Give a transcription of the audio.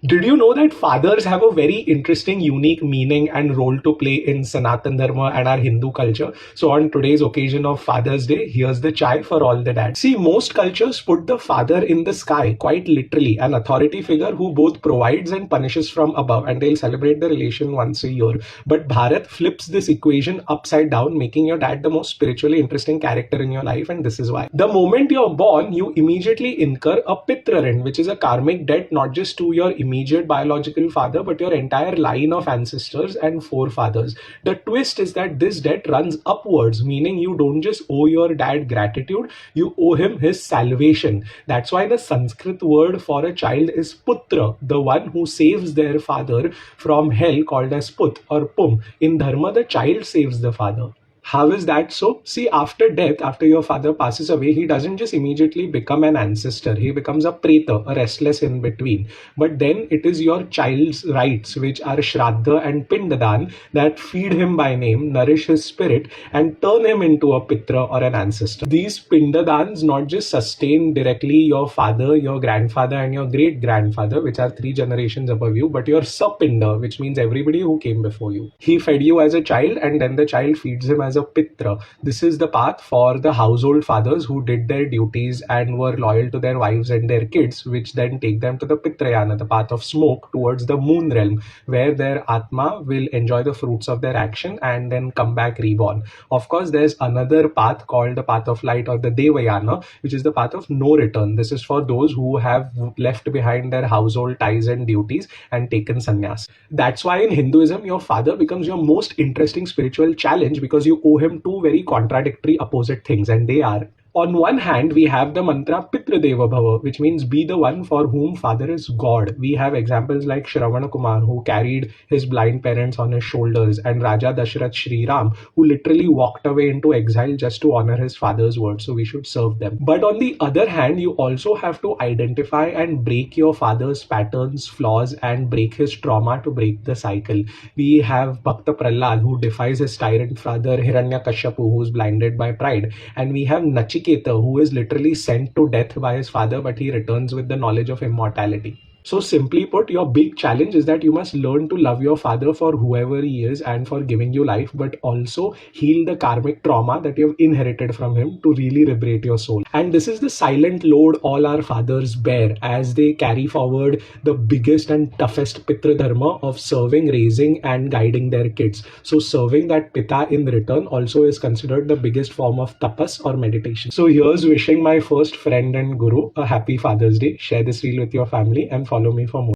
Did you know that fathers have a very interesting, unique meaning and role to play in Sanatan Dharma and our Hindu culture? So, on today's occasion of Father's Day, here's the chai for all the dads. See, most cultures put the father in the sky, quite literally, an authority figure who both provides and punishes from above, and they'll celebrate the relation once a year. But Bharat flips this equation upside down, making your dad the most spiritually interesting character in your life, and this is why. The moment you're born, you immediately incur a Pitṛ-ṛṇa, which is a karmic debt not just to your immediate biological father, but your entire line of ancestors and forefathers. The twist is that this debt runs upwards, meaning you don't just owe your dad gratitude, you owe him his salvation. That's why the Sanskrit word for a child is putra, the one who saves their father from hell, called as put or pum. In Dharma, the child saves the father. How is that so? See, after death, after your father passes away, he doesn't just immediately become an ancestor. He becomes a preta, a restless in between. But then it is your child's rites, which are Śrāddha and Piṇḍa Dāna, that feed him by name, nourish his spirit, and turn him into a Pitṛa or an ancestor. These Piṇḍa Dānas not just sustain directly your father, your grandfather, and your great-grandfather, which are 3 generations above you, but your Sapiṇḍa, which means everybody who came before you. He fed you as a child, and then the child feeds him as a Pitṛa. This is the path for the household fathers who did their duties and were loyal to their wives and their kids, which then take them to the Pitṛyāna, the path of smoke towards the moon realm, where their Atma will enjoy the fruits of their action and then come back reborn. Of course, there's another path called the path of light or the Devayana, which is the path of no return. This is for those who have left behind their household ties and duties and taken sannyas. That's why in Hinduism, your father becomes your most interesting spiritual challenge, because you owe him 2 very contradictory opposite things, and they are: on one hand, we have the mantra Pitṛdeva Bhava, which means be the one for whom father is God. We have examples like Shravana Kumar, who carried his blind parents on his shoulders, and Raja Dashrath Shri Ram, who literally walked away into exile just to honor his father's word. So we should serve them. But on the other hand, you also have to identify and break your father's patterns, flaws, and break his trauma to break the cycle. We have Bhakta Prahlad, who defies his tyrant father Hiranyakashipu, who is blinded by pride. And we have Nachiketa, who is literally sent to death by his father, but he returns with the knowledge of immortality. So simply put, your big challenge is that you must learn to love your father for whoever he is and for giving you life, but also heal the karmic trauma that you have inherited from him to really liberate your soul. And this is the silent load all our fathers bear as they carry forward the biggest and toughest Pitṛ Dharma of serving, raising, and guiding their kids. So serving that Pita in return also is considered the biggest form of tapas or meditation. So here's wishing my first friend and guru a happy Father's Day. Share this reel with your family and follow me for more.